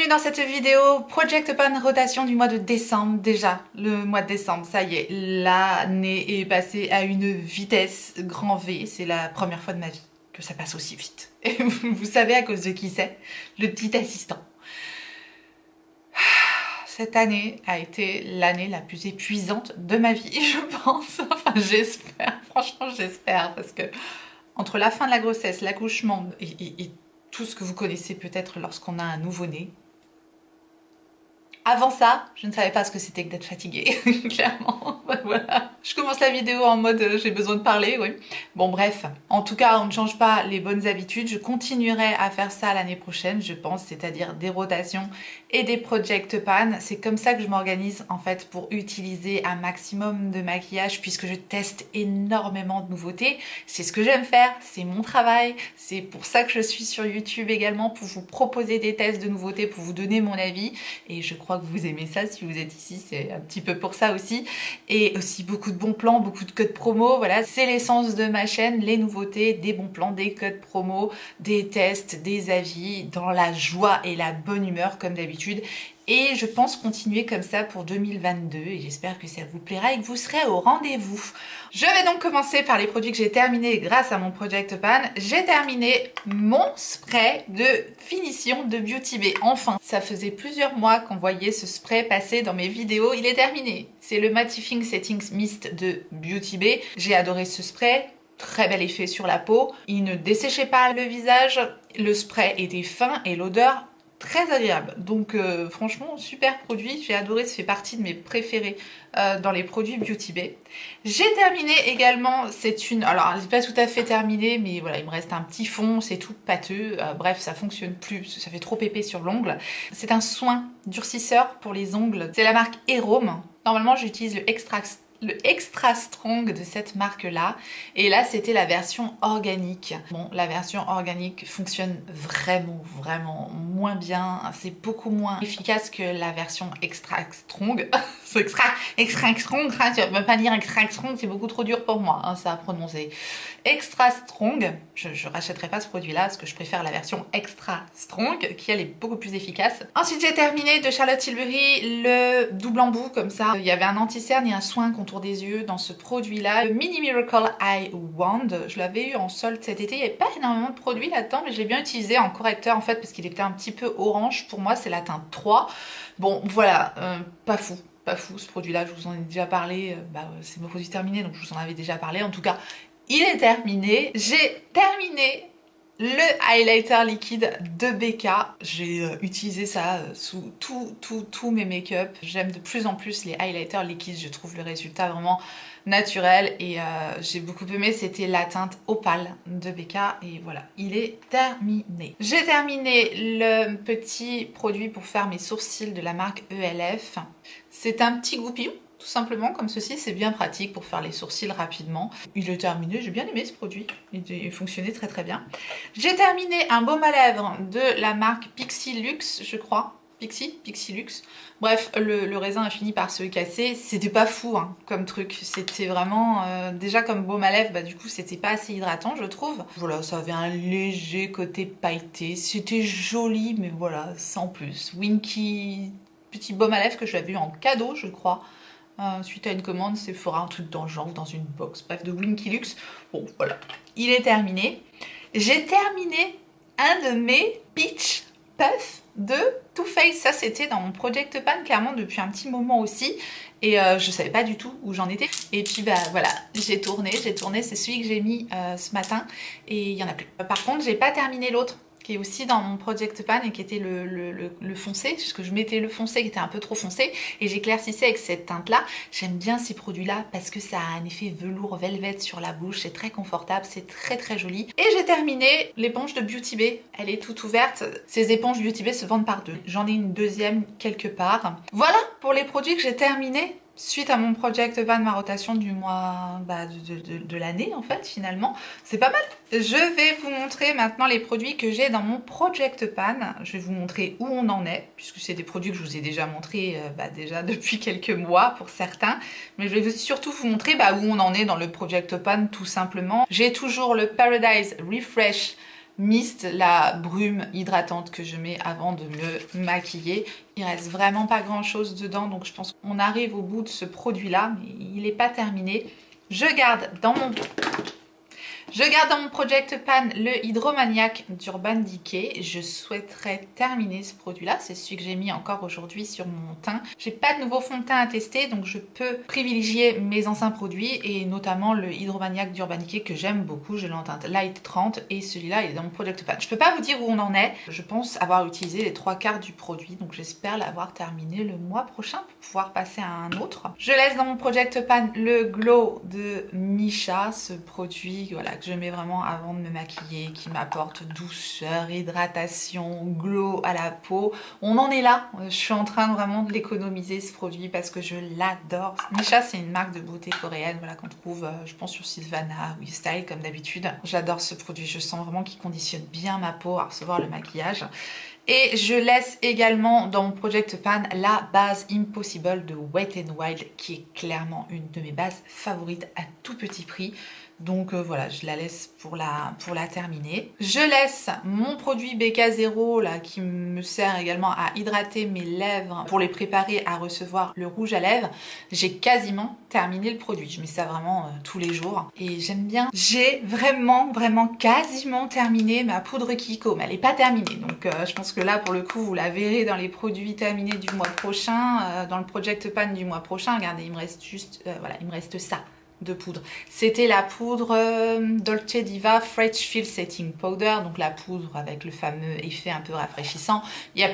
bienvenue dans cette vidéo Project Pan rotation du mois de décembre. Déjà, le mois de décembre, ça y est, l'année est passée à une vitesse grand V. C'est la première fois de ma vie que ça passe aussi vite. Et vous savez à cause de qui c'est? Le petit assistant. Cette année a été l'année la plus épuisante de ma vie, je pense. Enfin, j'espère, franchement j'espère, parce que entre la fin de la grossesse, l'accouchement et tout ce que vous connaissez peut-être lorsqu'on a un nouveau-né. Avant ça, je ne savais pas ce que c'était que d'être fatiguée, clairement. Voilà. Je commence la vidéo en mode j'ai besoin de parler, oui. Bon bref, en tout cas on ne change pas les bonnes habitudes. Je continuerai à faire ça l'année prochaine, je pense, c'est-à-dire des rotations et des project pan. C'est comme ça que je m'organise en fait pour utiliser un maximum de maquillage puisque je teste énormément de nouveautés. C'est ce que j'aime faire, c'est mon travail. C'est pour ça que je suis sur YouTube également, pour vous proposer des tests de nouveautés, pour vous donner mon avis. Et je crois que vous aimez ça, si vous êtes ici, c'est un petit peu pour ça aussi. Et aussi beaucoup de bons plans, beaucoup de codes promo, voilà, c'est l'essence de ma chaîne, les nouveautés, des bons plans, des codes promo, des tests, des avis, dans la joie et la bonne humeur comme d'habitude. Et je pense continuer comme ça pour 2022 et j'espère que ça vous plaira et que vous serez au rendez-vous. Je vais donc commencer par les produits que j'ai terminés grâce à mon Project Pan. J'ai terminé mon spray de finition de Beauty Bay. Enfin, ça faisait plusieurs mois qu'on voyait ce spray passer dans mes vidéos. Il est terminé. C'est le Mattifying Settings Mist de Beauty Bay. J'ai adoré ce spray. Très bel effet sur la peau. Il ne desséchait pas le visage. Le spray était fin et l'odeur très agréable. Donc franchement super produit, j'ai adoré, ça fait partie de mes préférés dans les produits Beauty Bay. J'ai terminé également, c'est une, alors elle n'est pas tout à fait terminée mais voilà, il me reste un petit fond, c'est tout pâteux, bref ça fonctionne plus, ça fait trop épais sur l'ongle. C'est un soin durcisseur pour les ongles, c'est la marque Erome. Normalement j'utilise le Extra Strong de cette marque là et là c'était la version organique. Bon, la version organique fonctionne vraiment moins bien, c'est beaucoup moins efficace que la version Extra Strong. Extra Strong, hein, tu vas même pas dire Extra Strong, c'est beaucoup trop dur pour moi, hein, ça à prononcer. Extra Strong, je rachèterai pas ce produit là parce que je préfère la version Extra Strong qui elle est beaucoup plus efficace. Ensuite j'ai terminé de Charlotte Tilbury le double embout comme ça. Il y avait un anti-cerne et un soin contour des yeux dans ce produit là, le Mini Miracle Eye Wand. Je l'avais eu en solde cet été, il n'y avait pas énormément de produits là-dedans mais je l'ai bien utilisé en correcteur en fait parce qu'il était un petit peu orange. Pour moi c'est la teinte 3. Bon voilà, pas fou ce produit là, je vous en ai déjà parlé, c'est mon produit terminé donc je vous en avais déjà parlé. En tout cas il est terminé. J'ai terminé le highlighter liquide de BK. J'ai utilisé ça sous tous mes make-up. J'aime de plus en plus les highlighters liquides, je trouve le résultat vraiment naturel et j'ai beaucoup aimé. C'était la teinte opale de BK et voilà, il est terminé. J'ai terminé le petit produit pour faire mes sourcils de la marque ELF. C'est un petit goupillon tout simplement comme ceci, c'est bien pratique pour faire les sourcils rapidement. Il est terminé, j'ai bien aimé ce produit, il fonctionnait très bien. J'ai terminé un baume à lèvres de la marque Pixi Luxe, je crois. Pixi Luxe. Bref, le raisin a fini par se casser. C'était pas fou hein, comme truc. C'était vraiment... déjà comme baume à lèvres, du coup c'était pas assez hydratant je trouve. Voilà, ça avait un léger côté pailleté. C'était joli mais voilà, sans plus. Winky, petit baume à lèvres que je l'avais eu en cadeau je crois. Suite à une commande Sephora, un truc dans le genre, dans une box, bref, de Winky Luxe. Bon, voilà, il est terminé. J'ai terminé un de mes Peach Puff de Too Faced. Ça, c'était dans mon Project Pan, clairement, depuis un petit moment aussi. Et je savais pas du tout où j'en étais. Et puis, voilà, j'ai tourné. C'est celui que j'ai mis ce matin. Et il y en a plus. Par contre, j'ai pas terminé l'autre, qui est aussi dans mon Project Pan et qui était le foncé, parce que je mettais le foncé qui était un peu trop foncé et j'éclaircissais avec cette teinte là. J'aime bien ces produits là parce que ça a un effet velours velvet sur la bouche, c'est très confortable, c'est très joli. Et j'ai terminé l'éponge de Beauty Bay, elle est toute ouverte. Ces éponges Beauty Bay se vendent par deux, j'en ai une deuxième quelque part. Voilà pour les produits que j'ai terminés suite à mon Project Pan, ma rotation du mois de l'année en fait finalement. C'est pas mal. Je vais vous montrer maintenant les produits que j'ai dans mon Project Pan. Je vais vous montrer où on en est, puisque c'est des produits que je vous ai déjà montrés déjà depuis quelques mois pour certains. Mais je vais surtout vous montrer où on en est dans le Project Pan tout simplement. J'ai toujours le Paradise Refresh mist, la brume hydratante que je mets avant de me maquiller. Il reste vraiment pas grand chose dedans, donc je pense qu'on arrive au bout de ce produit là, mais il n'est pas terminé. Je garde dans mon Project Pan le Hydromaniac d'Urban Decay. Je souhaiterais terminer ce produit-là. C'est celui que j'ai mis encore aujourd'hui sur mon teint. J'ai pas de nouveau fond de teint à tester, donc je peux privilégier mes anciens produits et notamment le Hydromaniac d'Urban Decay que j'aime beaucoup. Je l'ai en teinte Light 30 et celui-là il est dans mon Project Pan. Je peux pas vous dire où on en est. Je pense avoir utilisé les 3/4 du produit, donc j'espère l'avoir terminé le mois prochain pour pouvoir passer à un autre. Je laisse dans mon Project Pan le Glow de Missha, ce produit voilà que je mets vraiment avant de me maquiller, qui m'apporte douceur, hydratation, glow à la peau. On en est là, je suis en train vraiment de l'économiser ce produit parce que je l'adore. Missha c'est une marque de beauté coréenne voilà, qu'on trouve je pense sur Sylvana ou Style comme d'habitude. J'adore ce produit, je sens vraiment qu'il conditionne bien ma peau à recevoir le maquillage. Et je laisse également dans mon Project Pan la base Impossible de Wet n Wild qui est clairement une de mes bases favorites à tout petit prix. Donc voilà, je la laisse pour la terminer. Je laisse mon produit BK0 là qui me sert également à hydrater mes lèvres pour les préparer à recevoir le rouge à lèvres. J'ai quasiment terminé le produit. Je mets ça vraiment tous les jours et j'aime bien. J'ai vraiment quasiment terminé ma poudre Kiko, mais elle n'est pas terminée. Donc je pense que là pour le coup vous la verrez dans les produits terminés du mois prochain, dans le Project Pan du mois prochain. Regardez, il me reste juste, voilà, il me reste ça de poudre. C'était la poudre Dolce Diva Fresh Fill Setting Powder, donc la poudre avec le fameux effet un peu rafraîchissant. Il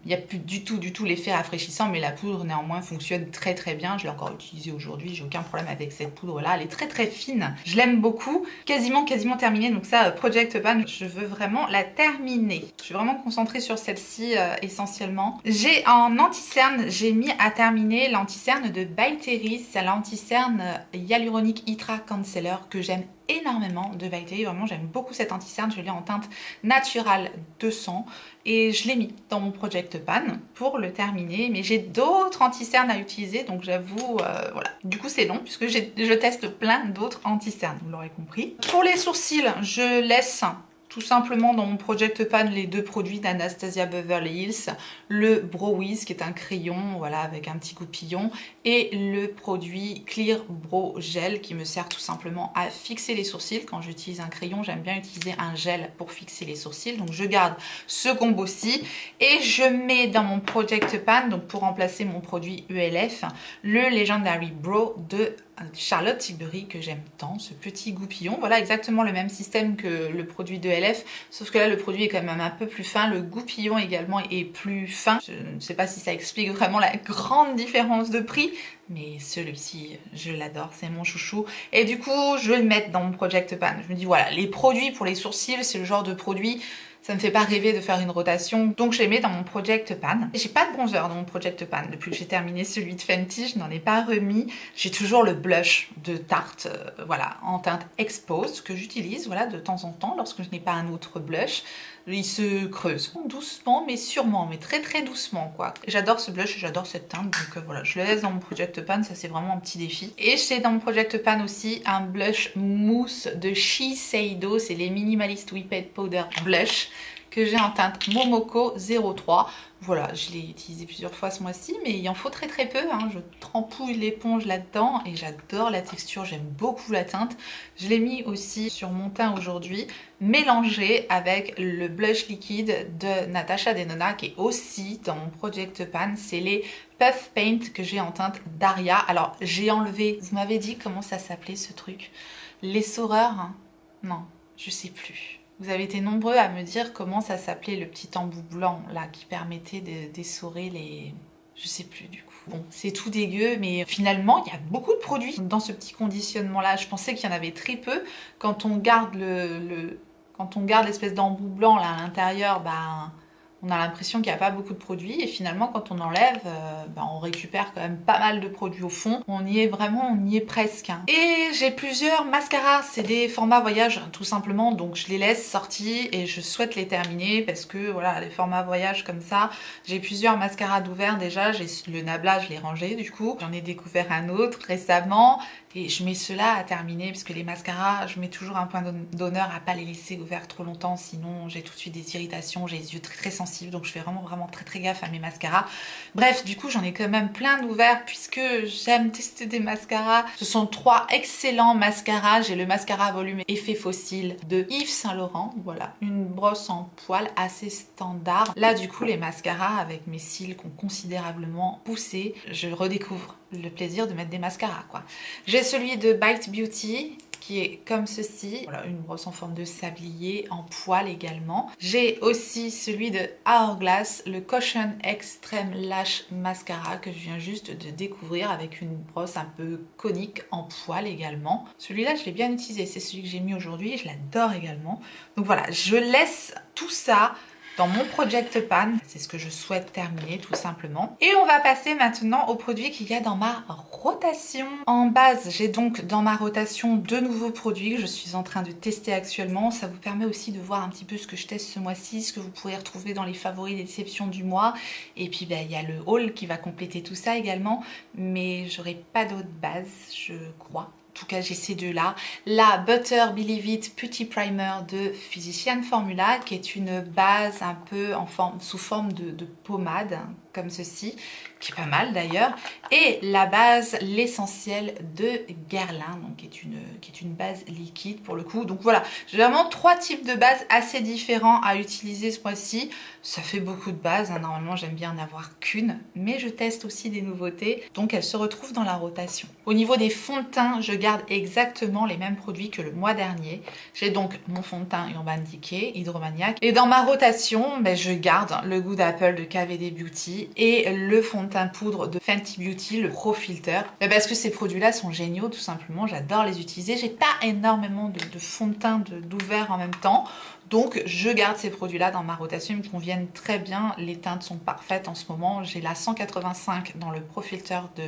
n'y a plus du tout l'effet rafraîchissant, mais la poudre néanmoins fonctionne très bien. Je l'ai encore utilisée aujourd'hui, j'ai aucun problème avec cette poudre là, elle est très fine. Je l'aime beaucoup, quasiment terminée, donc ça Project Pan, je veux vraiment la terminer. Je suis vraiment concentrée sur celle-ci essentiellement. J'ai en anti-cerne, j'ai mis à terminer l'anti-cerne de By Terry, c'est l'anti-cerne Hyaluronic Hydra Concealer que j'aime énormément de By Terry. Vraiment j'aime beaucoup cet anti-cerne, je l'ai en teinte Natural 200 et je l'ai mis dans mon Project Pan pour le terminer, mais j'ai d'autres anti-cernes à utiliser, donc j'avoue voilà, du coup c'est long puisque je teste plein d'autres anti-cernes, vous l'aurez compris. Pour les sourcils, je laisse tout simplement dans mon Project Pan les deux produits d'Anastasia Beverly Hills, le Brow Wiz qui est un crayon voilà avec un petit goupillon et le produit Clear Brow Gel qui me sert tout simplement à fixer les sourcils. Quand j'utilise un crayon, j'aime bien utiliser un gel pour fixer les sourcils, donc je garde ce combo-ci et je mets dans mon Project Pan, donc pour remplacer mon produit ELF, le Legendary Brow de Charlotte Tilbury que j'aime tant, ce petit goupillon. Voilà exactement le même système que le produit de LF, sauf que là le produit est quand même un peu plus fin, le goupillon également est plus fin. Je ne sais pas si ça explique vraiment la grande différence de prix, mais celui-ci je l'adore, c'est mon chouchou et du coup je vais le mettre dans mon Project Pan. Je me dis voilà, les produits pour les sourcils c'est le genre de produit, ça me fait pas rêver de faire une rotation, donc je les mets dans mon Project Pan. J'ai pas de bronzer dans mon Project Pan depuis que j'ai terminé celui de Fenty, je n'en ai pas remis. J'ai toujours le blush de Tarte, voilà, en teinte Exposed que j'utilise voilà de temps en temps lorsque je n'ai pas un autre blush. Il se creuse doucement mais sûrement, mais très doucement quoi. J'adore ce blush, j'adore cette teinte, donc voilà, je le laisse dans mon Project Pan, ça c'est vraiment un petit défi. Et j'ai dans mon Project Pan aussi un blush mousse de Shiseido, c'est les Minimalist Whipped Powder Blush que j'ai en teinte Momoko 03. Voilà, je l'ai utilisé plusieurs fois ce mois-ci, mais il en faut très peu, hein. Je trempouille l'éponge là-dedans et j'adore la texture, j'aime beaucoup la teinte. Je l'ai mis aussi sur mon teint aujourd'hui, mélangé avec le blush liquide de Natasha Denona qui est aussi dans mon Project Pan. C'est les Puff Paint que j'ai en teinte Daria. Alors j'ai enlevé, vous m'avez dit comment ça s'appelait ce truc? L'essoreur, hein? Non, je sais plus. Vous avez été nombreux à me dire comment ça s'appelait le petit embout blanc là qui permettait d'essorer les... Je sais plus du coup. Bon, c'est tout dégueu, mais finalement, il y a beaucoup de produits dans ce petit conditionnement-là. Je pensais qu'il y en avait très peu. Quand on garde quand on garde l'espèce d'embout blanc là à l'intérieur, ben... On a l'impression qu'il n'y a pas beaucoup de produits et finalement quand on enlève, on récupère quand même pas mal de produits au fond. On y est vraiment, on y est presque. Et j'ai plusieurs mascaras, c'est des formats voyage tout simplement, donc je les laisse sortis et je souhaite les terminer parce que voilà, les formats voyage comme ça, j'ai plusieurs mascaras d'ouvert déjà, j'ai le Nabla, je l'ai rangé du coup, j'en ai découvert un autre récemment et je mets cela à terminer parce que les mascaras, je mets toujours un point d'honneur à pas les laisser ouverts trop longtemps, sinon j'ai tout de suite des irritations, j'ai les yeux très sensibles, donc je fais vraiment très gaffe à mes mascaras. Bref, du coup j'en ai quand même plein d'ouverts puisque j'aime tester des mascaras. Ce sont 3 excellents mascaras. J'ai le mascara volume effet fossile de Yves Saint Laurent, voilà, une brosse en poil assez standard. Là du coup les mascaras avec mes cils qui ont considérablement poussé, je redécouvre le plaisir de mettre des mascaras quoi. J'ai celui de Bite Beauty qui est comme ceci, voilà, une brosse en forme de sablier en poil également. J'ai aussi celui de Hourglass, le Caution Extreme Lash Mascara que je viens juste de découvrir avec une brosse un peu conique en poil également. Celui-là je l'ai bien utilisé, c'est celui que j'ai mis aujourd'hui et je l'adore également. Donc voilà, je laisse tout ça dans mon Project Pan, c'est ce que je souhaite terminer tout simplement. Et on va passer maintenant aux produits qu'il y a dans ma rotation. En base, j'ai donc dans ma rotation 2 nouveaux produits que je suis en train de tester actuellement. Ça vous permet aussi de voir un petit peu ce que je teste ce mois-ci, ce que vous pourrez retrouver dans les favoris déceptions du mois. Et puis il y a le haul qui va compléter tout ça également. Mais j'aurai pas d'autres bases, je crois. En tout cas, j'ai ces deux-là. La Butter Believe It Putty Primer de Physician Formula, qui est une base un peu sous forme de pommade, comme ceci, qui est pas mal d'ailleurs. Et la base L'Essentiel de Guerlain, donc qui est une base liquide pour le coup. Donc voilà, j'ai vraiment 3 types de bases assez différents à utiliser ce mois-ci. Ça fait beaucoup de bases, hein. Normalement j'aime bien en avoir qu'une, mais je teste aussi des nouveautés, donc elles se retrouvent dans la rotation. Au niveau des fonds de teint, je garde exactement les mêmes produits que le mois dernier. J'ai donc mon fond de teint Urban Decay Hydromaniac, et dans ma rotation, je garde le Good Apple de KVD Beauty et le fond de teint poudre de Fenty Beauty, le Pro Filter, parce que ces produits-là sont géniaux tout simplement, j'adore les utiliser. J'ai pas énormément de fond de teint d'ouvert en même temps, donc je garde ces produits-là dans ma rotation, ils me conviennent très bien, les teintes sont parfaites en ce moment. J'ai la 185 dans le Pro Filter de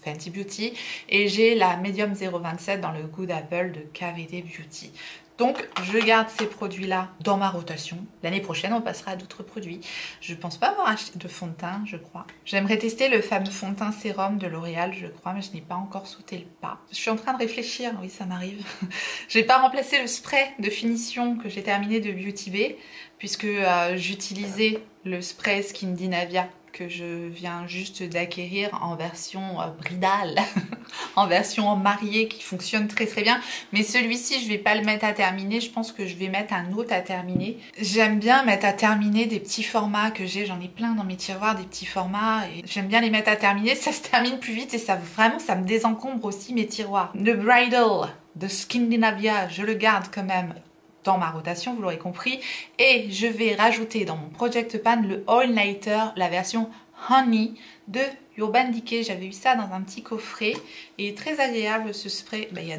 Fenty Beauty et j'ai la Medium 027 dans le Good Apple de KVD Beauty. Donc je garde ces produits-là dans ma rotation. L'année prochaine, on passera à d'autres produits. Je pense pas avoir acheté de fond de teint, je crois. J'aimerais tester le fameux fond de teint sérum de L'Oréal, je crois, mais je n'ai pas encore sauté le pas. Je suis en train de réfléchir, oui, ça m'arrive. J'ai pas remplacé le spray de finition que j'ai terminé de Beauty Bay, puisque j'utilisais le spray Skin Dynavia que je viens juste d'acquérir en version bridal, en version mariée qui fonctionne très bien. Mais celui-ci, je vais pas le mettre à terminer, je pense que je vais mettre un autre à terminer. J'aime bien mettre à terminer des petits formats que j'ai, j'en ai plein dans mes tiroirs, des petits formats, et j'aime bien les mettre à terminer, ça se termine plus vite et ça vraiment, ça me désencombre aussi mes tiroirs. Le Bridal de Skin Dynavia, je le garde quand même dans ma rotation, vous l'aurez compris, et je vais rajouter dans mon Project Pan le All Nighter, la version Honey de Urban Decay. J'avais eu ça dans un petit coffret et très agréable ce spray. Il y a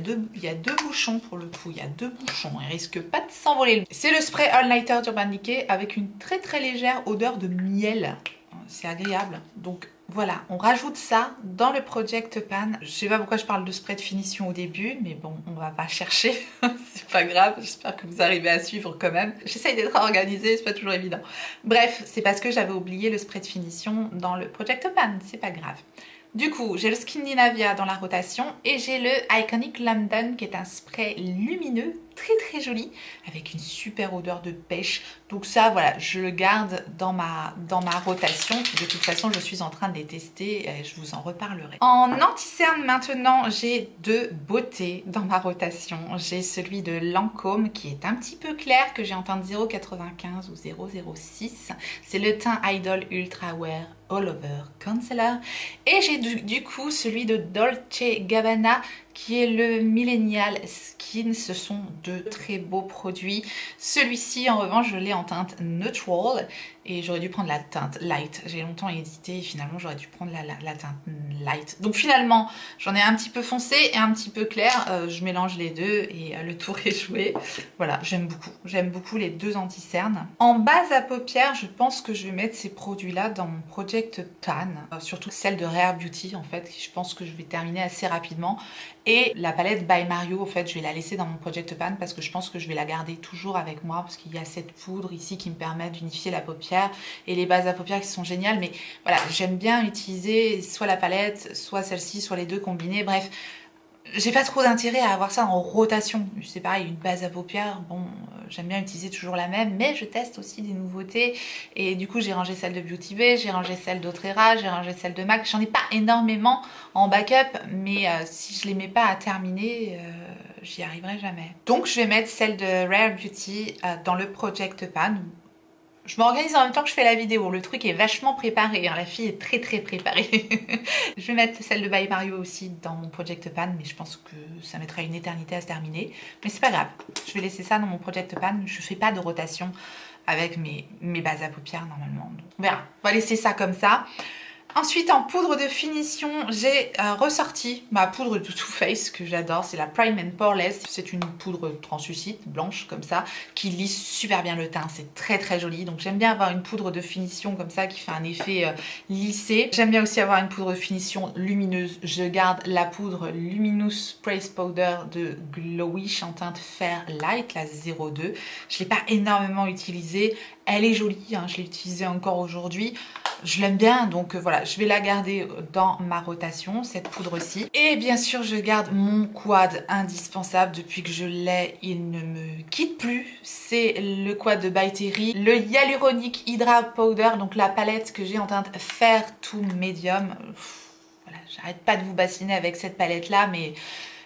deux bouchons pour le coup, il y a 2 bouchons, il risque pas de s'envoler. C'est le spray All Nighter d'Urban Decay avec une très légère odeur de miel, c'est agréable. Donc voilà, on rajoute ça dans le Project Pan. Je sais pas pourquoi je parle de spray de finition au début, mais bon, on va pas chercher, c'est pas grave, j'espère que vous arrivez à suivre quand même. J'essaye d'être organisée, c'est pas toujours évident. Bref, c'est parce que j'avais oublié le spray de finition dans le Project Pan, c'est pas grave. Du coup, j'ai le Skin Dynavia dans la rotation et j'ai le Iconic London qui est un spray lumineux, très joli, avec une super odeur de pêche. Donc ça, voilà, je le garde dans ma rotation. De toute façon, je suis en train de les tester et je vous en reparlerai. En anti-cerne maintenant, j'ai 2 beautés dans ma rotation. J'ai celui de Lancôme qui est un petit peu clair, que j'ai en teinte 0,95 ou 0,06. C'est le teint Idol Ultra Wear All Over Concealer. Et j'ai du coup celui de Dolce Gabbana qui est le Millennial Skin Skin. Ce sont de très beaux produits. Celui-ci, en revanche, je l'ai en teinte Neutral et j'aurais dû prendre la teinte Light. J'ai longtemps hésité et finalement, j'aurais dû prendre la teinte Light. Donc finalement, j'en ai un petit peu foncé et un petit peu clair. Je mélange les deux et le tour est joué. Voilà, j'aime beaucoup. J'aime beaucoup les deux anti-cernes. En base à paupières, je pense que je vais mettre ces produits-là dans mon Project Pan. Surtout celle de Rare Beauty, en fait. Je pense que je vais terminer assez rapidement. Et la palette By Mario, en fait, je vais la laisser dans mon Project Pan parce que je pense que je vais la garder toujours avec moi parce qu'il y a cette poudre ici qui me permet d'unifier la paupière et les bases à paupières qui sont géniales. Mais voilà, j'aime bien utiliser soit la palette, soit celle-ci, soit les deux combinées. Bref, j'ai pas trop d'intérêt à avoir ça en rotation. C'est pareil, une base à paupières, bon, j'aime bien utiliser toujours la même, mais je teste aussi des nouveautés. Et du coup, j'ai rangé celle de Beauty Bay, j'ai rangé celle d'Autrera, j'ai rangé celle de MAC. J'en ai pas énormément en backup, mais si je les mets pas à terminer, j'y arriverai jamais. Donc, je vais mettre celle de Rare Beauty dans le Project Pan. Je m'organise en même temps que je fais la vidéo. Le truc est vachement préparé. Hein. La fille est très très préparée. Je vais mettre celle de By Mario aussi dans mon Project Pan. Mais je pense que ça mettra une éternité à se terminer. Mais c'est pas grave. Je vais laisser ça dans mon Project Pan. Je fais pas de rotation avec mes bases à paupières normalement. Donc, on verra. On va laisser ça comme ça. Ensuite, en poudre de finition, j'ai ressorti ma poudre de Too Faced que j'adore. C'est la Prime and Poreless. C'est une poudre translucide, blanche comme ça, qui lisse super bien le teint. C'est très très joli. Donc j'aime bien avoir une poudre de finition comme ça qui fait un effet lissé. J'aime bien aussi avoir une poudre de finition lumineuse. Je garde la poudre Luminous Praise Powder de Glowish en teinte Fair Light, la 02. Je ne l'ai pas énormément utilisée. Elle est jolie, hein, je l'ai utilisée encore aujourd'hui. Je l'aime bien, donc voilà, je vais la garder dans ma rotation, cette poudre-ci. Et bien sûr, je garde mon quad indispensable depuis que je l'ai, il ne me quitte plus. C'est le quad de By Terry, le Hyaluronic Hydra Powder, donc la palette que j'ai en teinte Fair to Medium. Voilà, j'arrête pas de vous bassiner avec cette palette-là, mais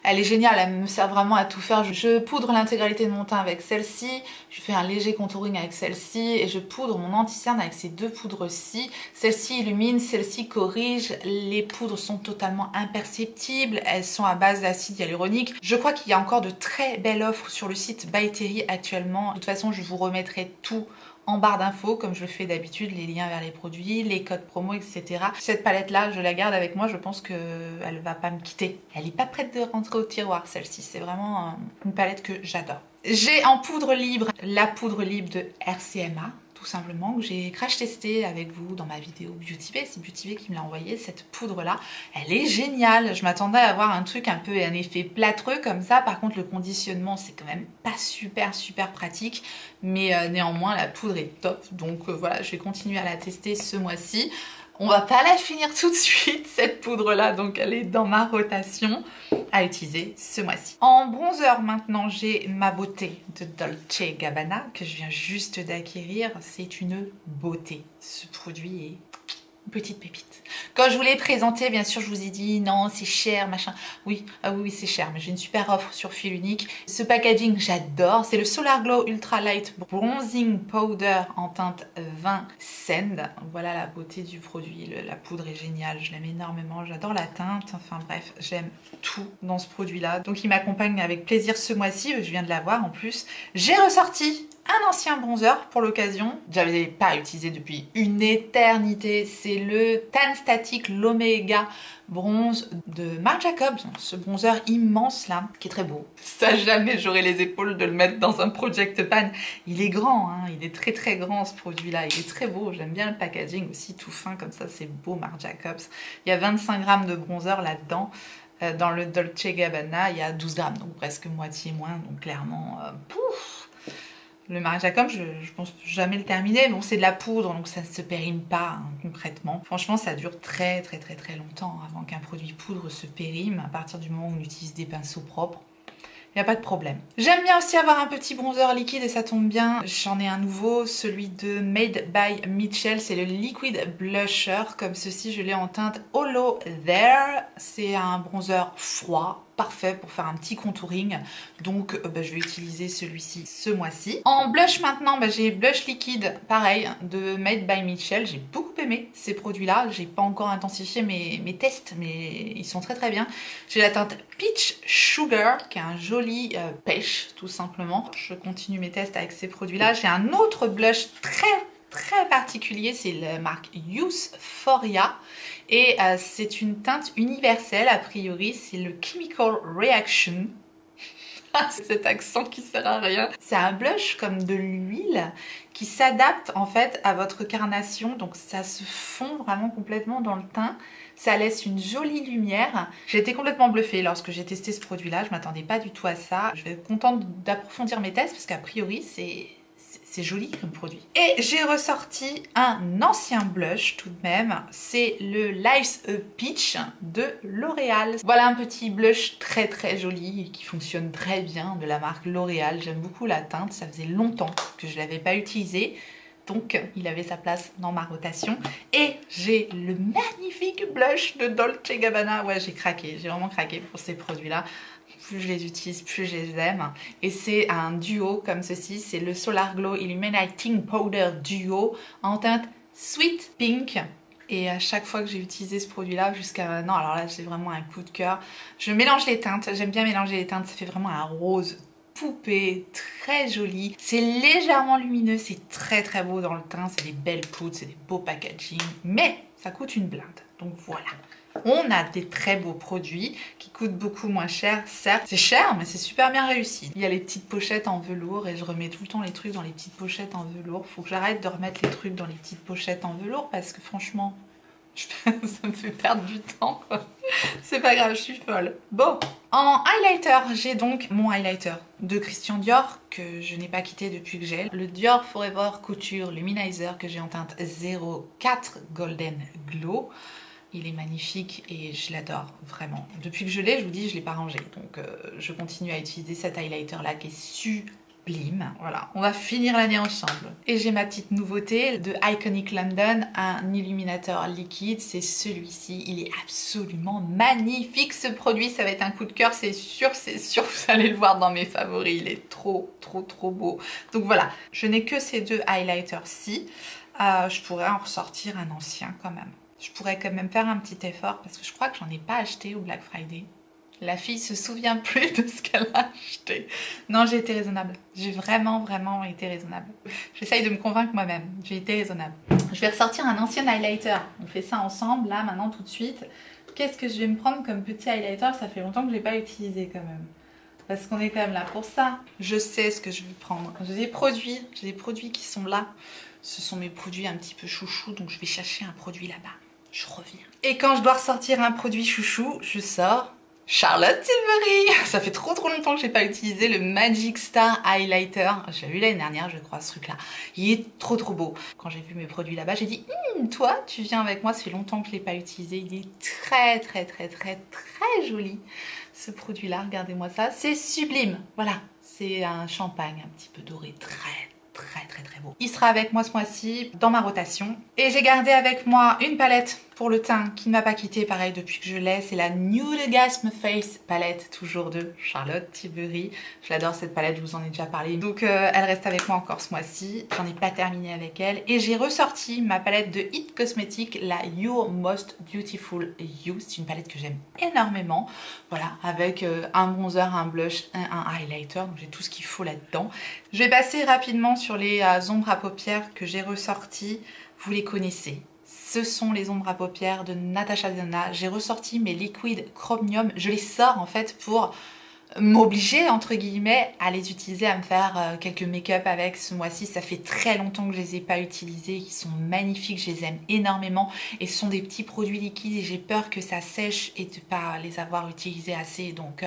elle est géniale, elle me sert vraiment à tout faire. Je poudre l'intégralité de mon teint avec celle-ci, je fais un léger contouring avec celle-ci et je poudre mon anti-cerne avec ces deux poudres-ci. Celle-ci illumine, celle-ci corrige. Les poudres sont totalement imperceptibles, elles sont à base d'acide hyaluronique. Je crois qu'il y a encore de très belles offres sur le site By Terry actuellement. De toute façon, je vous remettrai tout en barre d'infos comme je le fais d'habitude, les liens vers les produits, les codes promo, etc. Cette palette là, je la garde avec moi, je pense qu'elle va pas me quitter. Elle est pas prête de rentrer au tiroir celle-ci, c'est vraiment une palette que j'adore. J'ai en poudre libre la poudre libre de RCMA, tout simplement, que j'ai crash testé avec vous dans ma vidéo Beauty Bay. C'est Beauty Bay qui me l'a envoyé, cette poudre là. Elle est géniale, je m'attendais à avoir un truc un peu, un effet plâtreux comme ça. Par contre, le conditionnement, c'est quand même pas super pratique. Mais néanmoins, la poudre est top. Donc voilà, je vais continuer à la tester ce mois-ci. On va pas la finir tout de suite, cette poudre-là, donc elle est dans ma rotation à utiliser ce mois-ci. En bronzer, maintenant, j'ai ma beauté de Dolce Gabbana que je viens juste d'acquérir. C'est une beauté. Ce produit est une petite pépite. Quand je vous l'ai présenté, bien sûr, je vous ai dit non, c'est cher, machin. Oui, oui, c'est cher, mais j'ai une super offre sur fil unique. Ce packaging, j'adore. C'est le Solar Glow Ultra Light Bronzing Powder en teinte 20 Sand. Voilà la beauté du produit. La poudre est géniale, je l'aime énormément. J'adore la teinte. Enfin bref, j'aime tout dans ce produit-là. Donc il m'accompagne avec plaisir ce mois-ci. Je viens de l'avoir en plus. J'ai ressorti un ancien bronzer pour l'occasion. J'avais pas utilisé depuis une éternité. C'est le Tan Static l'Omega Bronze de Marc Jacobs. Ce bronzer immense là, qui est très beau. Ça, jamais j'aurais les épaules de le mettre dans un Project Pan. Il est grand, hein, il est très grand ce produit-là. Il est très beau. J'aime bien le packaging aussi, tout fin comme ça. C'est beau, Marc Jacobs. Il y a 25 grammes de bronzer là-dedans. Dans le Dolce Gabbana, il y a 12 grammes, donc presque moitié moins. Donc clairement, pouf. Le Marc Jacobs, je pense jamais le terminer. Bon, c'est de la poudre, donc ça ne se périme pas hein, concrètement. Franchement, ça dure très longtemps avant qu'un produit poudre se périme. À partir du moment où on utilise des pinceaux propres, il n'y a pas de problème. J'aime bien aussi avoir un petit bronzer liquide et ça tombe bien. J'en ai un nouveau, celui de Made by Mitchell. C'est le Liquid Blusher. Comme ceci, je l'ai en teinte Hollow There. C'est un bronzer froid. Parfait pour faire un petit contouring, donc je vais utiliser celui-ci ce mois-ci. En blush maintenant, j'ai blush liquide, pareil, de Made by Mitchell. J'ai beaucoup aimé aimé ces produits-là. J'ai pas encore intensifié mes tests, mais ils sont très très bien. J'ai la teinte Peach Sugar, qui est un joli pêche, tout simplement. Je continue mes tests avec ces produits-là. J'ai un autre blush très particulier, c'est la marque Youthforia. Et c'est une teinte universelle, a priori, c'est le Chemical Reaction. Cet accent qui sert à rien. C'est un blush comme de l'huile qui s'adapte en fait à votre carnation, donc ça se fond vraiment complètement dans le teint. Ça laisse une jolie lumière. J'ai été complètement bluffée lorsque j'ai testé ce produit-là. Je m'attendais pas du tout à ça. Je vais être contente d'approfondir mes tests parce qu'a priori c'est joli comme produit. Et j'ai ressorti un ancien blush tout de même. C'est le Life's a Peach de L'Oréal. Voilà un petit blush très joli et qui fonctionne très bien de la marque L'Oréal. J'aime beaucoup la teinte. Ça faisait longtemps que je ne l'avais pas utilisé. Donc il avait sa place dans ma rotation. Et j'ai le magnifique blush de Dolce & Gabbana. Ouais, j'ai craqué. J'ai vraiment craqué pour ces produits-là. Plus je les utilise, plus je les aime. Et c'est un duo comme ceci. C'est le Solar Glow Illuminating Powder Duo en teinte Sweet Pink. Et à chaque fois que j'ai utilisé ce produit-là jusqu'à maintenant, alors là j'ai vraiment un coup de cœur. Je mélange les teintes. J'aime bien mélanger les teintes. Ça fait vraiment un rose poupée, très joli. C'est légèrement lumineux. C'est très beau dans le teint. C'est des belles poudres, c'est des beaux packaging. Mais ça coûte une blinde. Donc voilà. On a des très beaux produits qui coûtent beaucoup moins cher. Certes, c'est cher, mais c'est super bien réussi. Il y a les petites pochettes en velours et je remets tout le temps les trucs dans les petites pochettes en velours. Faut que j'arrête de remettre les trucs dans les petites pochettes en velours parce que franchement, ça me fait perdre du temps, quoi. C'est pas grave, je suis folle. Bon, en highlighter, j'ai donc mon highlighter de Christian Dior que je n'ai pas quitté depuis que j'ai. Le Dior Forever Couture Luminizer que j'ai en teinte 04 Golden Glow. Il est magnifique et je l'adore vraiment. Depuis que je l'ai, je vous dis, je ne l'ai pas rangé. Donc je continue à utiliser cet highlighter là qui est sublime. Voilà, on va finir l'année ensemble. Et j'ai ma petite nouveauté de Iconic London, un illuminateur liquide. C'est celui-ci, il est absolument magnifique ce produit. Ça va être un coup de cœur, c'est sûr, vous allez le voir dans mes favoris. Il est trop beau. Donc voilà, je n'ai que ces deux highlighters-ci. Je pourrais en ressortir un ancien quand même. Je pourrais quand même faire un petit effort parce que je crois que j'en ai pas acheté au Black Friday. La fille se souvient plus de ce qu'elle a acheté. Non, j'ai été raisonnable. J'ai vraiment été raisonnable. J'essaye de me convaincre moi-même. J'ai été raisonnable. Je vais ressortir un ancien highlighter. On fait ça ensemble, là, maintenant, tout de suite. Qu'est-ce que je vais me prendre comme petit highlighter? Ça fait longtemps que je l'ai pas utilisé quand même. Parce qu'on est quand même là pour ça. Je sais ce que je vais prendre. J'ai des produits qui sont là. Ce sont mes produits un petit peu chouchou, donc je vais chercher un produit là-bas. Je reviens. Et quand je dois ressortir un produit chouchou, je sors Charlotte Tilbury. Ça fait trop longtemps que j'ai pas utilisé le Magic Star Highlighter. Je l'ai eu l'année dernière, je crois, ce truc-là. Il est trop beau. Quand j'ai vu mes produits là-bas, j'ai dit toi, tu viens avec moi. Ça fait longtemps que je l'ai pas utilisé. Il est très joli. Ce produit-là, regardez-moi ça. C'est sublime. Voilà, c'est un champagne un petit peu doré, très beau. Il sera avec moi ce mois-ci dans ma rotation. Et j'ai gardé avec moi une palette pour le teint qui ne m'a pas quitté pareil depuis que je l'ai. C'est la Nude Gasm Face palette, toujours de Charlotte Tilbury. Je l'adore cette palette, je vous en ai déjà parlé. Donc elle reste avec moi encore ce mois-ci. J'en ai pas terminé avec elle. Et j'ai ressorti ma palette de It Cosmetics, la Your Most Beautiful You. C'est une palette que j'aime énormément. Voilà, avec un bronzer, un blush, un highlighter. Donc j'ai tout ce qu'il faut là-dedans. Je vais passer rapidement sur les ombres à paupières que j'ai ressorties. Vous les connaissez. Ce sont les ombres à paupières de Natasha Denona. J'ai ressorti mes Liquid Chromium. Je les sors en fait pour m'obliger entre guillemets à les utiliser, à me faire quelques make-up avec ce mois-ci. Ça fait très longtemps que je les ai pas utilisés. Ils sont magnifiques, je les aime énormément. Et ce sont des petits produits liquides et j'ai peur que ça sèche et de pas les avoir utilisés assez. Donc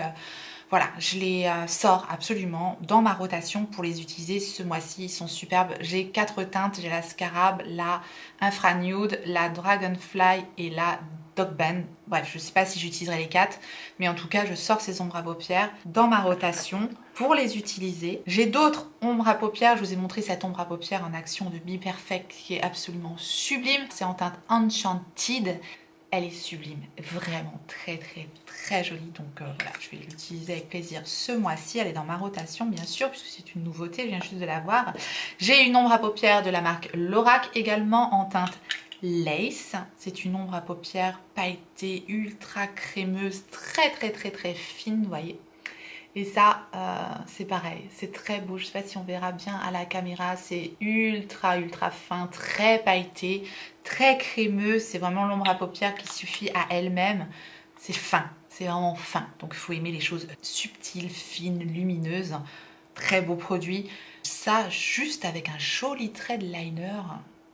voilà, je les sors absolument dans ma rotation pour les utiliser ce mois-ci. Ils sont superbes. J'ai 4 teintes. J'ai la Scarab, la Infra Nude, la Dragonfly et la Dog Band. Bref, je ne sais pas si j'utiliserai les 4. Mais en tout cas, je sors ces ombres à paupières dans ma rotation pour les utiliser. J'ai d'autres ombres à paupières. Je vous ai montré cette ombre à paupières en action de Be Perfect qui est absolument sublime. C'est en teinte Enchanted. Elle est sublime, vraiment très jolie. Donc voilà, je vais l'utiliser avec plaisir ce mois-ci. Elle est dans ma rotation bien sûr, puisque c'est une nouveauté, je viens juste de la voir. J'ai une ombre à paupières de la marque Lorac également en teinte Lace. C'est une ombre à paupières pailletée, ultra crémeuse, très fine, vous voyez. Et ça, c'est pareil, c'est très beau. Je sais pas si on verra bien à la caméra, c'est ultra fin, très pailleté, très crémeux. C'est vraiment l'ombre à paupières qui suffit à elle-même. C'est fin, c'est vraiment fin. Donc il faut aimer les choses subtiles, fines, lumineuses. Très beau produit. Ça, juste avec un joli trait de liner.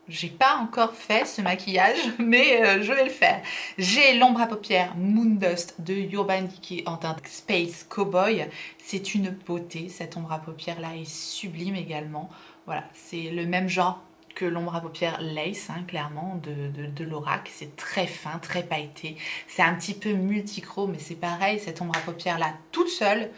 J'ai pas encore fait ce maquillage, mais je vais le faire. J'ai l'ombre à paupières Moondust de Urban Decay en teinte Space Cowboy. C'est une beauté, cette ombre à paupières là est sublime également. Voilà, c'est le même genre que l'ombre à paupières Lace, hein, clairement, de Lorac. C'est très fin, très pailleté. C'est un petit peu multichrome, mais c'est pareil, cette ombre à paupières là, toute seule,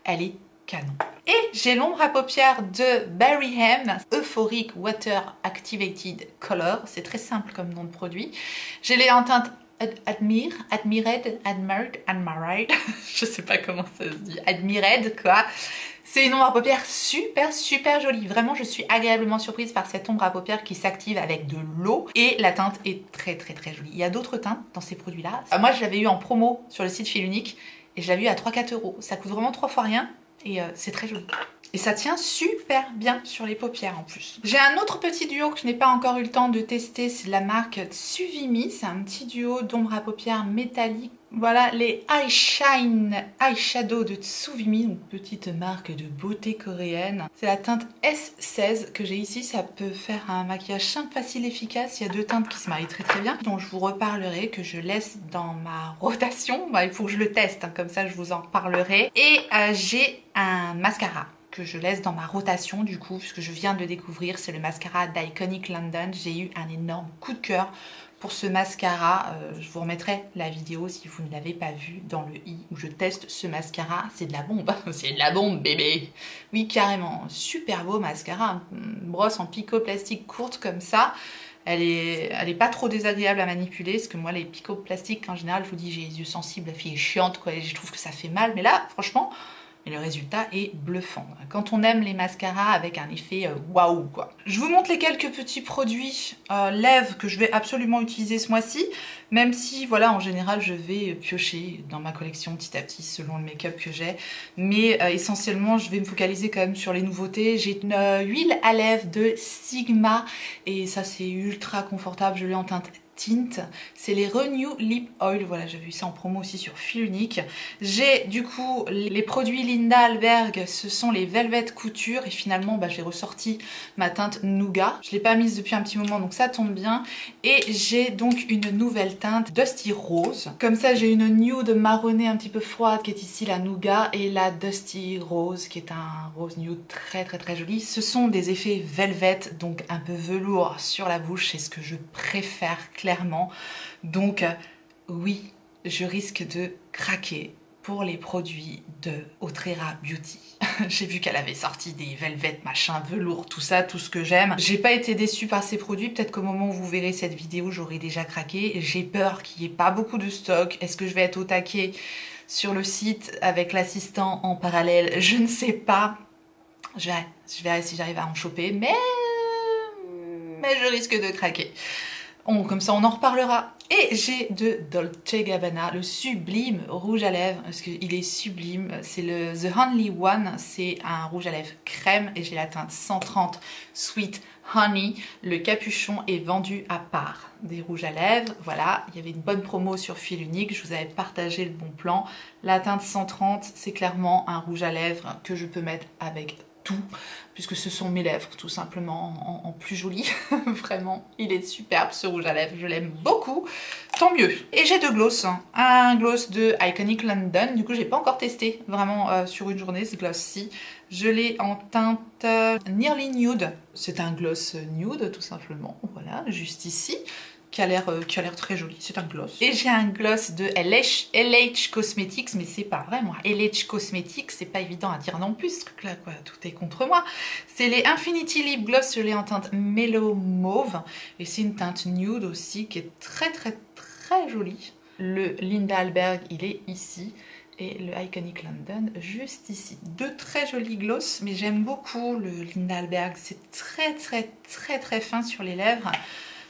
elle est canon. Et j'ai l'ombre à paupières de Barry M, Euphoric Water Activated Color. C'est très simple comme nom de produit. Je l'ai en teinte Admired, je sais pas comment ça se dit, Admired quoi. C'est une ombre à paupières super jolie. Vraiment, je suis agréablement surprise par cette ombre à paupières qui s'active avec de l'eau. Et la teinte est très jolie. Il y a d'autres teintes dans ces produits-là. Moi, je l'avais eu en promo sur le site Filunique et je l'avais eu à 3-4 €. Ça coûte vraiment 3 fois rien. Et c'est très joli. Et ça tient super bien sur les paupières en plus. J'ai un autre petit duo que je n'ai pas encore eu le temps de tester. C'est de la marque Tsuvimi. C'est un petit duo d'ombre à paupières métallique. Voilà les Eyeshadow de Tsuvimi, une petite marque de beauté coréenne. C'est la teinte S16 que j'ai ici. Ça peut faire un maquillage simple, facile, efficace. Il y a deux teintes qui se marient très bien. Donc je vous reparlerai, que je laisse dans ma rotation. Bah, il faut que je le teste, hein, comme ça je vous en parlerai. Et j'ai un mascara que je laisse dans ma rotation du coup, puisque je viens de le découvrir. C'est le mascara d'Iconic London. J'ai eu un énorme coup de cœur pour ce mascara. Je vous remettrai la vidéo si vous ne l'avez pas vue dans le i où je teste ce mascara. C'est de la bombe, c'est de la bombe bébé. Oui carrément, super beau mascara, une brosse en picot plastique courte comme ça. Elle est pas trop désagréable à manipuler, parce que moi les picots plastiques en général, je vous dis, j'ai les yeux sensibles, la fille est chiante quoi, et je trouve que ça fait mal, mais là franchement, et le résultat est bluffant. Quand on aime les mascaras avec un effet waouh quoi. Je vous montre les quelques petits produits lèvres que je vais absolument utiliser ce mois-ci, même si voilà, en général je vais piocher dans ma collection petit à petit selon le make-up que j'ai, mais essentiellement je vais me focaliser quand même sur les nouveautés. J'ai une huile à lèvres de Sigma et ça c'est ultra confortable, je l'ai en teinte tint, c'est les Renew Lip Oil, voilà j'ai vu ça en promo aussi sur Filunique. J'ai du coup les produits Linda Alberg, ce sont les Velvet Couture et finalement j'ai ressorti ma teinte Nougat, je l'ai pas mise depuis un petit moment donc ça tombe bien. Et j'ai donc une nouvelle teinte Dusty Rose, comme ça j'ai une nude marronnée un petit peu froide qui est ici la Nougat et la Dusty Rose qui est un rose nude très joli. Ce sont des effets velvet, donc un peu velours sur la bouche, c'est ce que je préfère clairement. Donc oui, je risque de craquer pour les produits de Outrera Beauty. J'ai vu qu'elle avait sorti des velvet, machin, velours, tout ça, tout ce que j'aime. J'ai pas été déçue par ces produits. Peut-être qu'au moment où vous verrez cette vidéo, j'aurai déjà craqué. J'ai peur qu'il n'y ait pas beaucoup de stock. Est-ce que je vais être au taquet sur le site avec l'assistant en parallèle? Je ne sais pas. Je verrai si j'arrive à en choper, mais je risque de craquer. Comme ça on en reparlera. Et j'ai de Dolce Gabbana le sublime rouge à lèvres, parce qu'il est sublime, c'est le The Only One, c'est un rouge à lèvres crème et j'ai la teinte 130 Sweet Honey. Le capuchon est vendu à part des rouges à lèvres, voilà, il y avait une bonne promo sur Filunique, je vous avais partagé le bon plan. La teinte 130 c'est clairement un rouge à lèvres que je peux mettre avec tout, puisque ce sont mes lèvres tout simplement en plus joli. Vraiment il est superbe ce rouge à lèvres, je l'aime beaucoup, tant mieux. Et j'ai deux gloss, un gloss de Iconic London, du coup j'ai pas encore testé vraiment sur une journée ce gloss-ci. Je l'ai en teinte Nearly Nude, c'est un gloss nude tout simplement, voilà, juste ici, qui a l'air très joli, c'est un gloss. Et j'ai un gloss de LH Cosmetics, mais c'est pas vrai moi. LH Cosmetics, c'est pas évident à dire non plus, ce truc là quoi, tout est contre moi. C'est les Infinity Lip Gloss, je l'ai en teinte Mellow Mauve, et c'est une teinte nude aussi qui est très jolie. Le Linda Alberg, il est ici, et le Iconic London juste ici. Deux très jolis gloss, mais j'aime beaucoup le Linda Alberg, c'est très fin sur les lèvres.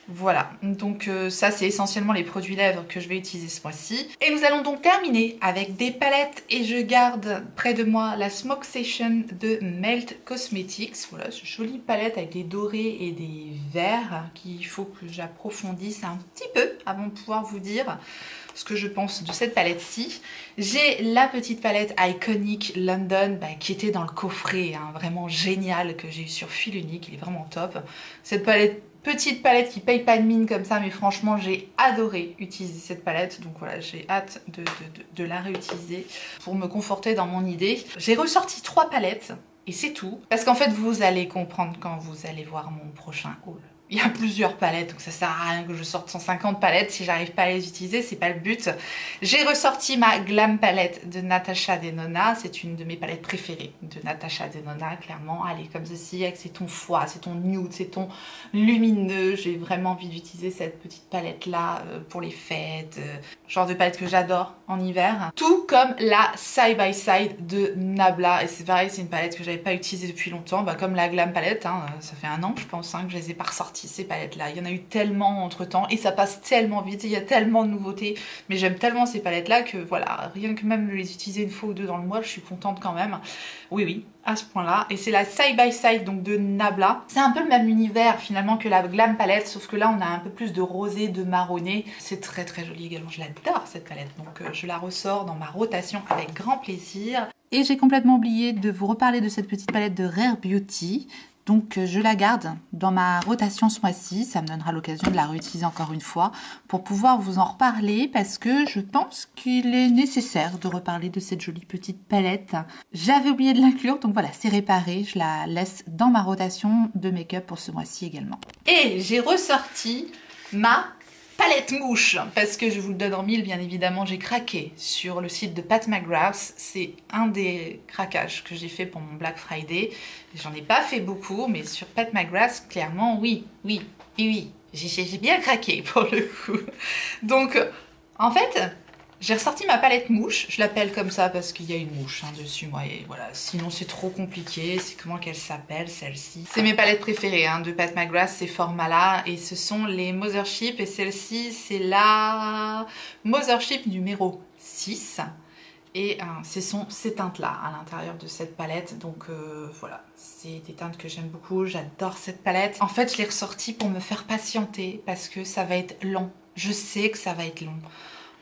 Voilà, donc ça c'est essentiellement les produits lèvres que je vais utiliser ce mois-ci. Et nous allons donc terminer avec des palettes et je garde près de moi la Smoke Session de Melt Cosmetics. Voilà, cette jolie palette avec des dorés et des verts qu'il faut que j'approfondisse un petit peu avant de pouvoir vous dire ce que je pense de cette palette-ci. J'ai la petite palette Iconic London qui était dans le coffret, hein, vraiment génial, que j'ai eu sur fil unique, il est vraiment top. Cette petite palette qui paye pas de mine comme ça, mais franchement j'ai adoré utiliser cette palette, donc voilà, j'ai hâte de la réutiliser pour me conforter dans mon idée. J'ai ressorti 3 palettes et c'est tout, parce qu'en fait vous allez comprendre quand vous allez voir mon prochain haul. Il y a plusieurs palettes, donc ça sert à rien que je sorte 150 palettes si j'arrive pas à les utiliser, c'est pas le but. J'ai ressorti ma Glam palette de Natasha Denona, c'est une de mes palettes préférées de Natasha Denona, clairement. Elle est comme ceci, avec ses tons froids, ses tons nude, ses tons lumineux. J'ai vraiment envie d'utiliser cette petite palette là pour les fêtes, genre de palette que j'adore en hiver. Tout comme la Side by Side de Nabla, et c'est pareil, c'est une palette que j'avais pas utilisée depuis longtemps, comme la Glam palette, hein, ça fait 1 an je pense que je les ai pas ressorties ces palettes là. Il y en a eu tellement entre temps et ça passe tellement vite, il y a tellement de nouveautés, mais j'aime tellement ces palettes là que voilà, rien que même les utiliser 1 fois ou 2 dans le mois, je suis contente quand même. Oui, à ce point là. Et c'est la Side by Side donc de Nabla. C'est un peu le même univers finalement que la Glam palette, sauf que là on a un peu plus de rosé, de marronné. C'est très très joli également, je l'adore cette palette, donc je la ressors dans ma rotation avec grand plaisir. Et j'ai complètement oublié de vous reparler de cette petite palette de Rare Beauty. Donc je la garde dans ma rotation ce mois-ci, ça me donnera l'occasion de la réutiliser encore une fois pour pouvoir vous en reparler parce que je pense qu'il est nécessaire de reparler de cette jolie petite palette. J'avais oublié de l'inclure, donc voilà, c'est réparé, je la laisse dans ma rotation de make-up pour ce mois-ci également. Et j'ai ressorti ma palette mouche, parce que je vous le donne en mille, bien évidemment, j'ai craqué sur le site de Pat McGrath. C'est un des craquages que j'ai fait pour mon Black Friday. J'en ai pas fait beaucoup, mais sur Pat McGrath, clairement, oui, j'ai bien craqué pour le coup. Donc, en fait, j'ai ressorti ma palette mouche, je l'appelle comme ça parce qu'il y a une mouche dessus, moi, et voilà, sinon c'est trop compliqué. C'est comment qu'elle s'appelle celle-ci? C'est mes palettes préférées de Pat McGrath, ces formats-là, et ce sont les Mothership, et celle-ci c'est la Mothership numéro 6, et ce sont ces teintes-là à l'intérieur de cette palette, donc voilà, c'est des teintes que j'aime beaucoup, j'adore cette palette. En fait, je l'ai ressortie pour me faire patienter, parce que ça va être long, je sais que ça va être long.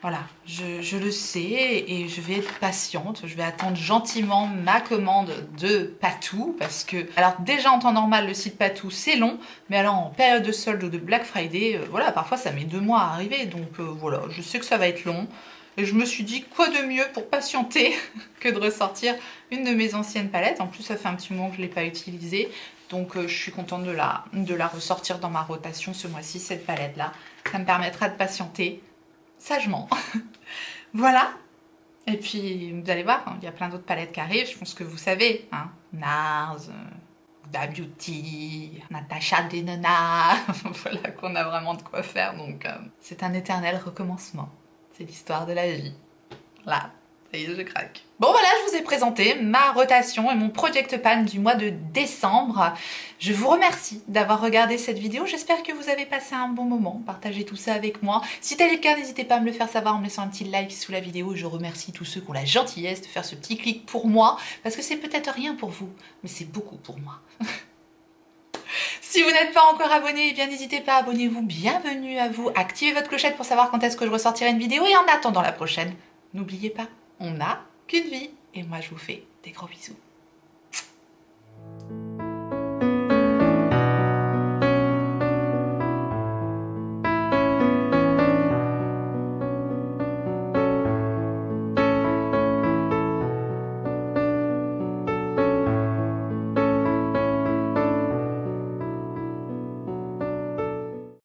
Voilà, je le sais et je vais être patiente, je vais attendre gentiment ma commande de Patou parce que, alors déjà en temps normal le site Patou c'est long, mais alors en période de solde ou de Black Friday, voilà, parfois ça met 2 mois à arriver, donc voilà, je sais que ça va être long et je me suis dit quoi de mieux pour patienter que de ressortir une de mes anciennes palettes. En plus ça fait un petit moment que je ne l'ai pas utilisée, donc je suis contente de la ressortir dans ma rotation ce mois-ci, cette palette là, ça me permettra de patienter sagement. Voilà. Et puis vous allez voir, il y a plein d'autres palettes qui arrivent, je pense que vous savez, NARS, Huda Beauty, Natasha Denona, voilà, qu'on a vraiment de quoi faire, donc c'est un éternel recommencement, c'est l'histoire de la vie. Là, ça y est, je craque. Bon voilà, je vous ai présenté ma rotation et mon project pan du mois de décembre. Je vous remercie d'avoir regardé cette vidéo, j'espère que vous avez passé un bon moment, partagez tout ça avec moi. Si tel est le cas, n'hésitez pas à me le faire savoir en me laissant un petit like sous la vidéo. Et je remercie tous ceux qui ont la gentillesse de faire ce petit clic pour moi, parce que c'est peut-être rien pour vous, mais c'est beaucoup pour moi. Si vous n'êtes pas encore abonné, eh bien n'hésitez pas, abonnez-vous, bienvenue à vous. Activez votre clochette pour savoir quand est-ce que je ressortirai une vidéo. Et en attendant la prochaine, n'oubliez pas, on n'a qu'une vie. Et moi je vous fais des gros bisous.